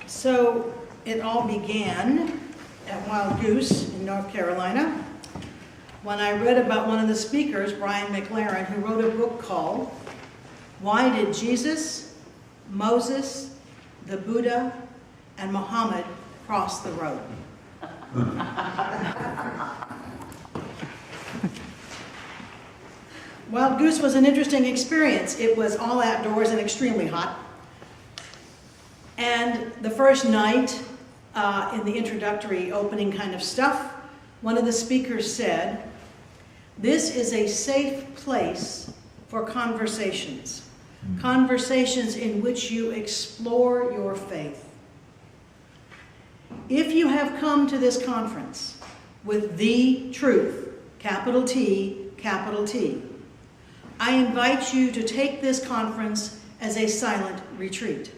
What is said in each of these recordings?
So it all began at Wild Goose in North Carolina when I read about one of the speakers, Brian McLaren, who wrote a book called Why Did Jesus, Moses, the Buddha, and Muhammad Cross the Road? Wild Goose was an interesting experience. It was all outdoors and extremely hot. And the first night, in the introductory opening kind of stuff, one of the speakers said, "This is a safe place for conversations. Conversations in which you explore your faith. If you have come to this conference with the truth, capital T, capital T, I invite you to take this conference as a silent retreat.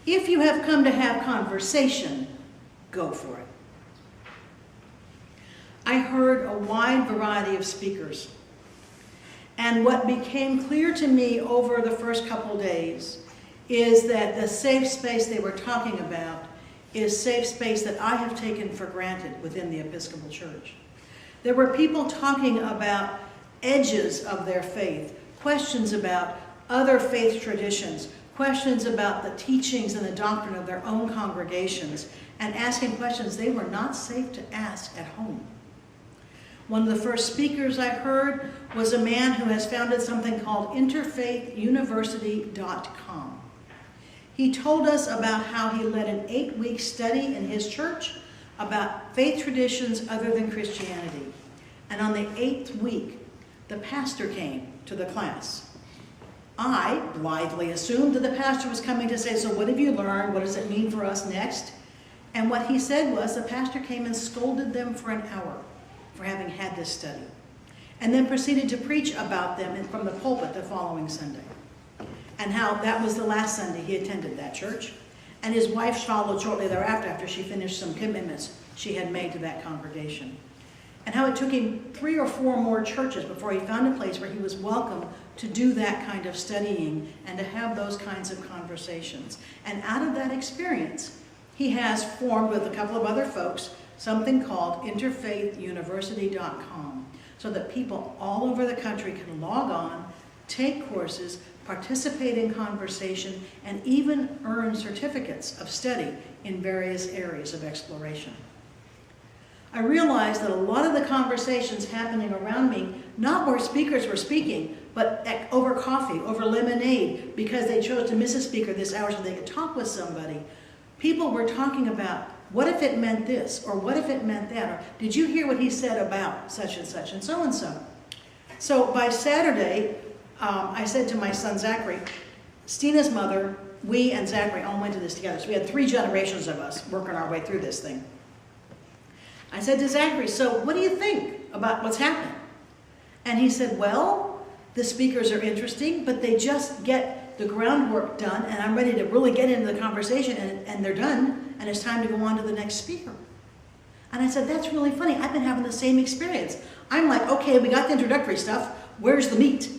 If you have come to have conversation, go for it." I heard a wide variety of speakers. And what became clear to me over the first couple days is that the safe space they were talking about is safe space that I have taken for granted within the Episcopal Church. There were people talking about edges of their faith, questions about other faith traditions, questions about the teachings and the doctrine of their own congregations, and asking questions they were not safe to ask at home. One of the first speakers I heard was a man who has founded something called interfaithuniversity.com. He told us about how he led an 8-week study in his church about faith traditions other than Christianity. And on the 8th week, the pastor came to the class. I blithely assumed that the pastor was coming to say, "So what have you learned? What does it mean for us next?" And what he said was the pastor came and scolded them for an hour for having had this study, and then proceeded to preach about them from the pulpit the following Sunday, and how that was the last Sunday he attended that church, and his wife followed shortly thereafter after she finished some commitments she had made to that congregation, and how it took him 3 or 4 more churches before he found a place where he was welcome to do that kind of studying and to have those kinds of conversations. And out of that experience, he has formed with a couple of other folks something called interfaithuniversity.com, so that people all over the country can log on, take courses, participate in conversation, and even earn certificates of study in various areas of exploration. I realized that a lot of the conversations happening around me, not where speakers were speaking, but over coffee, over lemonade, because they chose to miss a speaker this hour so they could talk with somebody. People were talking about, what if it meant this, or what if it meant that, or did you hear what he said about such and such, and so and so. So by Saturday, I said to my son Zachary, Stina's mother, we and Zachary all went to this together. So we had 3 generations of us working our way through this thing. I said to Zachary, "So what do you think about what's happening?" And he said, "Well, the speakers are interesting, but they just get the groundwork done, and I'm ready to really get into the conversation, and they're done, and it's time to go on to the next speaker." And I said, "That's really funny. I've been having the same experience. I'm like, okay, we got the introductory stuff. Where's the meat?"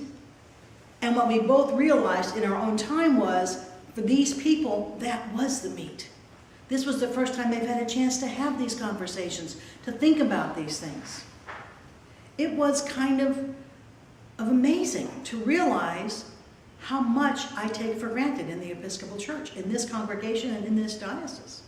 And what we both realized in our own time was, for these people, that was the meat. This was the first time they've had a chance to have these conversations, to think about these things. It was kind of amazing to realize how much I take for granted in the Episcopal Church, in this congregation and in this diocese.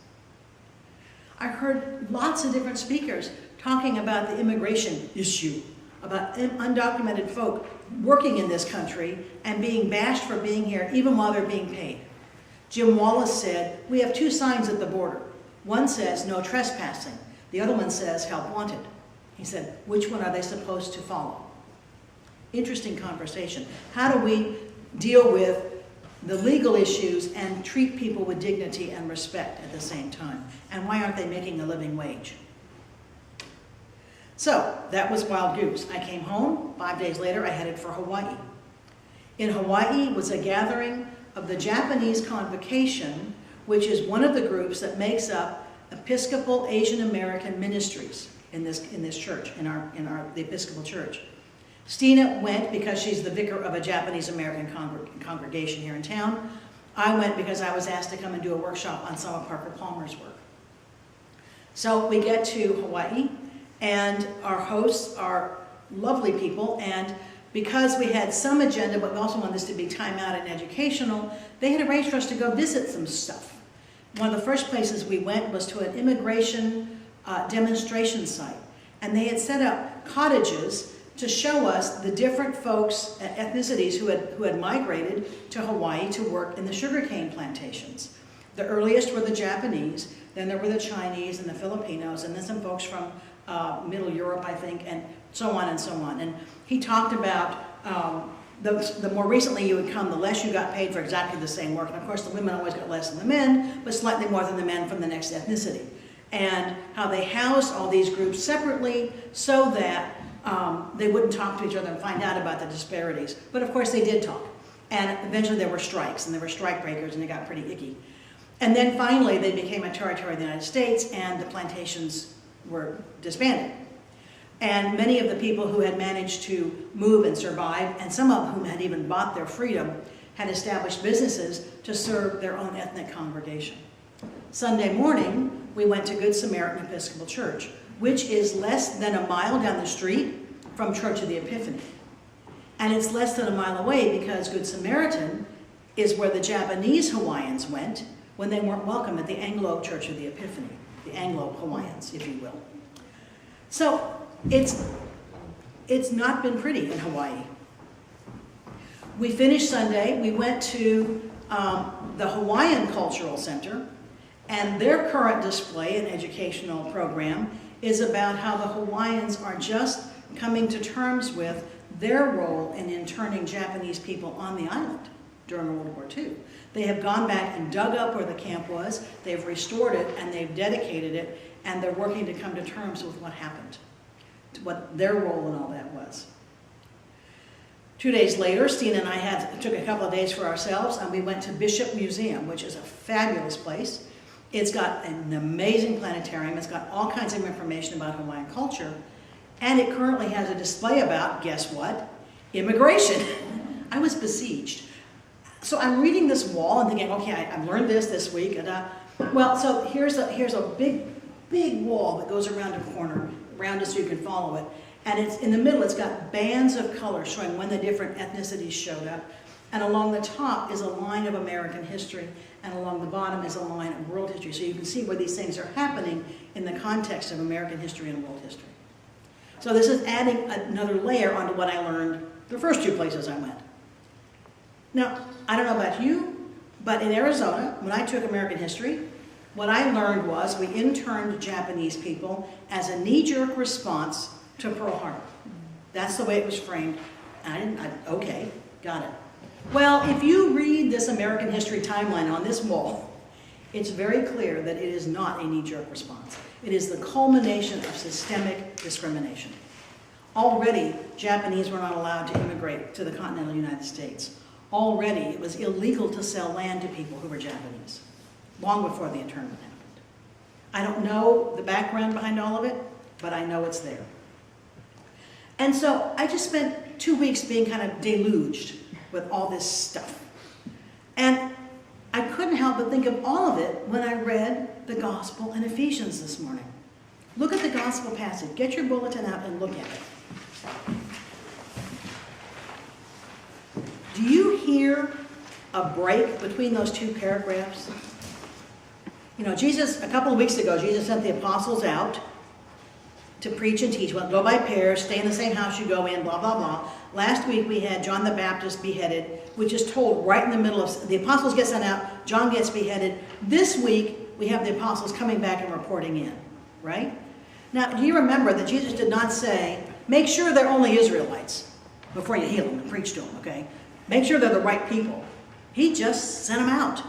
I heard lots of different speakers talking about the immigration issue, about undocumented folk working in this country and being bashed for being here even while they're being paid. Jim Wallace said, "We have 2 signs at the border. One says no trespassing. The other one says help wanted." He said, "Which one are they supposed to follow?" Interesting conversation. How do we deal with the legal issues and treat people with dignity and respect at the same time? And why aren't they making a living wage? So that was Wild Goose. I came home. 5 days later, I headed for Hawaii. In Hawaii was a gathering of the Japanese Convocation, which is one of the groups that makes up Episcopal Asian American ministries in this church, in the Episcopal Church. Stina went because she's the vicar of a Japanese American congregation here in town. I went because I was asked to come and do a workshop on some of Parker Palmer's work. So we get to Hawaii, and our hosts are lovely people, and because we had some agenda, but we also wanted this to be time out and educational, they had arranged for us to go visit some stuff. One of the first places we went was to an immigration demonstration site, and they had set up cottages to show us the different folks, ethnicities who had migrated to Hawaii to work in the sugarcane plantations. The earliest were the Japanese, then there were the Chinese and the Filipinos, and then some folks from Middle Europe, I think, and so on and so on. And he talked about the more recently you would come, the less you got paid for exactly the same work. And of course, the women always got less than the men, but slightly more than the men from the next ethnicity. And how they housed all these groups separately so that they wouldn't talk to each other and find out about the disparities. But of course, they did talk. And eventually there were strikes, and there were strike breakers, and it got pretty icky. And then finally, they became a territory of the United States, and the plantations were disbanded. And many of the people who had managed to move and survive, and some of whom had even bought their freedom, had established businesses to serve their own ethnic congregation. Sunday morning, we went to Good Samaritan Episcopal Church, which is less than a mile down the street from Church of the Epiphany. And it's less than a mile away because Good Samaritan is where the Japanese Hawaiians went when they weren't welcome at the Anglo Church of the Epiphany, the Anglo-Hawaiians, if you will. So it's not been pretty in Hawaii. We finished Sunday, we went to the Hawaiian Cultural Center, and their current display and educational program is about how the Hawaiians are just coming to terms with their role in interning Japanese people on the island during World War II. They have gone back and dug up where the camp was, they've restored it, and they've dedicated it, and they're working to come to terms with what happened, what their role in all that was. 2 days later, Stina and I took a couple of days for ourselves, and we went to Bishop Museum, which is a fabulous place. It's got an amazing planetarium, it's got all kinds of information about Hawaiian culture, and it currently has a display about, guess what? Immigration. I was besieged. So I'm reading this wall and thinking, okay, I've learned this week. And, well, so here's a big wall that goes around a corner, around it so you can follow it. And it's in the middle, it's got bands of color showing when the different ethnicities showed up. And along the top is a line of American history, and along the bottom is a line of world history. So you can see where these things are happening in the context of American history and world history. So this is adding another layer onto what I learned the first two places I went. Now, I don't know about you, but in Arizona, when I took American history, what I learned was we interned Japanese people as a knee-jerk response to Pearl Harbor. That's the way it was framed. And okay, got it. Well, if you read this American history timeline on this wall, it's very clear that it is not a knee-jerk response. It is the culmination of systemic discrimination. Already, Japanese were not allowed to immigrate to the continental United States. Already, it was illegal to sell land to people who were Japanese, long before the internment happened. I don't know the background behind all of it, but I know it's there. And so I just spent 2 weeks being kind of deluged with all this stuff. And I couldn't help but think of all of it when I read the Gospel in Ephesians this morning. Look at the Gospel passage. Get your bulletin out and look at it. Do you hear a break between those two paragraphs? You know, Jesus, a couple of weeks ago, Jesus sent the apostles out to preach and teach. Well, go by pairs, stay in the same house you go in, blah, blah, blah. Last week we had John the Baptist beheaded, which is told right in the middle of, the apostles get sent out, John gets beheaded. This week we have the apostles coming back and reporting in, right? Now, do you remember that Jesus did not say, make sure they're only Israelites before you heal them and preach to them, okay? Make sure they're the right people. He just sent them out.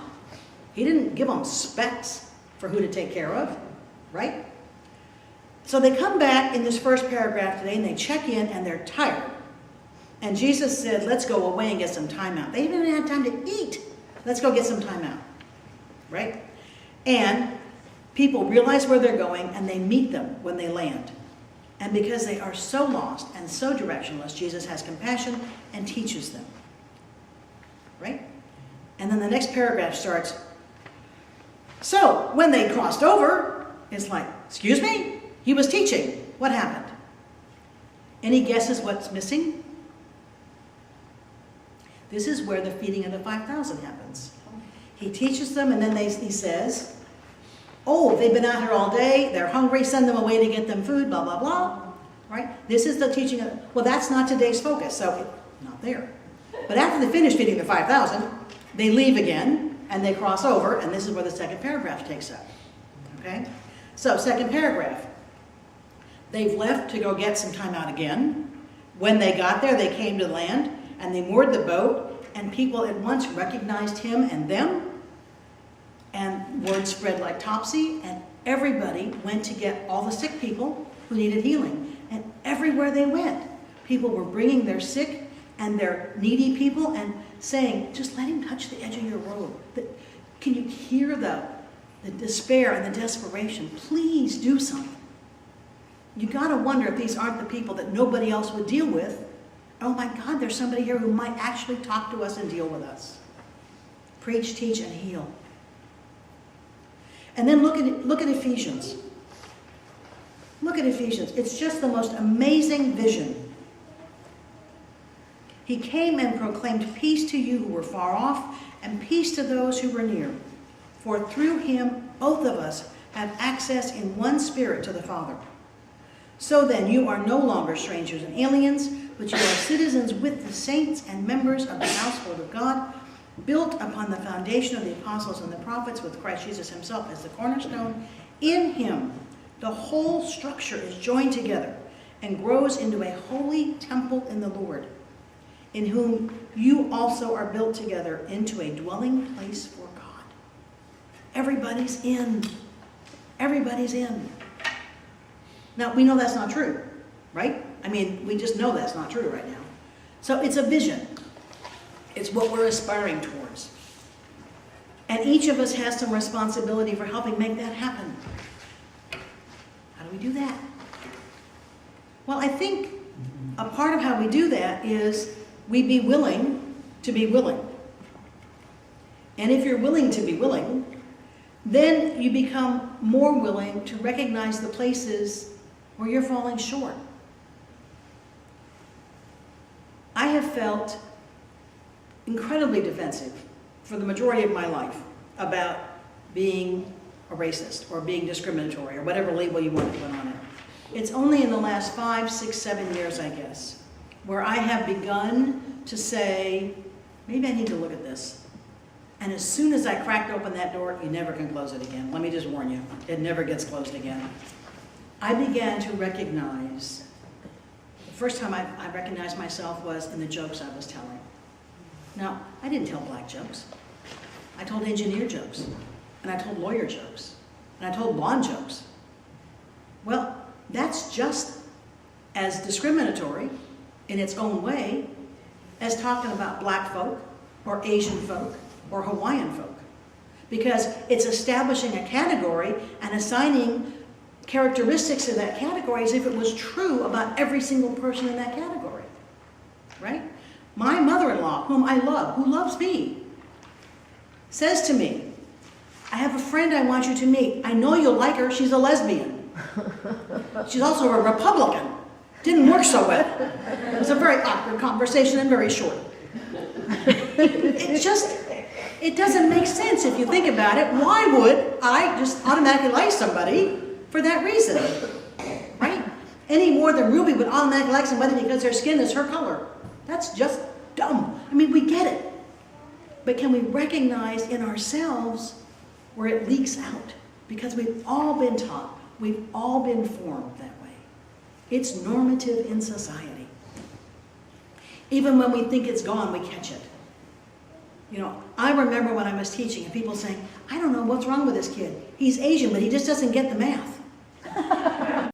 He didn't give them specs for who to take care of, right? So they come back in this first paragraph today and they check in and they're tired. And Jesus said, let's go away and get some time out. They didn't even have time to eat. Let's go get some time out, right? And people realize where they're going and they meet them when they land. And because they are so lost and so directionless, Jesus has compassion and teaches them, right? And then the next paragraph starts, so when they crossed over, it's like, excuse me? He was teaching. What happened? Any guesses what's missing? This is where the feeding of the 5,000 happens. He teaches them, and then he says, oh, they've been out here all day, they're hungry, send them away to get them food, blah, blah, blah. Right? This is the teaching of, well, that's not today's focus, so not there. But after they finish feeding the 5,000, they leave again, and they cross over, and this is where the second paragraph takes up. Okay? So, second paragraph. They've left to go get some time out again. When they got there, they came to land, and they moored the boat, and people at once recognized him and them, and word spread like topsy, and everybody went to get all the sick people who needed healing. And everywhere they went, people were bringing their sick and their needy people and saying, just let him touch the edge of your robe. Can you hear the despair and the desperation? Please do something. You got to wonder if these aren't the people that nobody else would deal with. Oh my God, there's somebody here who might actually talk to us and deal with us. Preach, teach, and heal. And then look at Ephesians. Look at Ephesians. It's just the most amazing vision. He came and proclaimed peace to you who were far off, and peace to those who were near. For through him, both of us have access in one spirit to the Father. So then, you are no longer strangers and aliens, but you are citizens with the saints and members of the household of God, built upon the foundation of the apostles and the prophets, with Christ Jesus himself as the cornerstone. In him, the whole structure is joined together and grows into a holy temple in the Lord, in whom you also are built together into a dwelling place for God. Everybody's in. Everybody's in. Now, we know that's not true, right? I mean, we just know that's not true right now. So it's a vision. It's what we're aspiring towards. And each of us has some responsibility for helping make that happen. How do we do that? Well, I think a part of how we do that is we be willing to be willing. And if you're willing to be willing, then you become more willing to recognize the places where you're falling short. I have felt incredibly defensive for the majority of my life about being a racist or being discriminatory or whatever label you want to put on it. It's only in the last 5, 6, 7 years, I guess, where I have begun to say, maybe I need to look at this. And as soon as I cracked open that door, you never can close it again. Let me just warn you, it never gets closed again. I began to recognize, the first time I recognized myself was in the jokes I was telling. Now, I didn't tell black jokes. I told engineer jokes, and I told lawyer jokes, and I told blonde jokes. Well, that's just as discriminatory in its own way as talking about black folk or Asian folk or Hawaiian folk, because it's establishing a category and assigning characteristics of that category as if it was true about every single person in that category, right? My mother-in-law, whom I love, who loves me, says to me, I have a friend I want you to meet. I know you'll like her. She's a lesbian. She's also a Republican. Didn't work so well. It was a very awkward conversation and very short. It doesn't make sense if you think about it. Why would I just automatically like somebody for that reason, right? Any more than Ruby would automatically like somebody because their skin is her color. That's just dumb. I mean, we get it. But can we recognize in ourselves where it leaks out? Because we've all been taught, we've all been formed that way. It's normative in society. Even when we think it's gone, we catch it. You know, I remember when I was teaching and people saying, I don't know what's wrong with this kid. He's Asian, but he just doesn't get the math.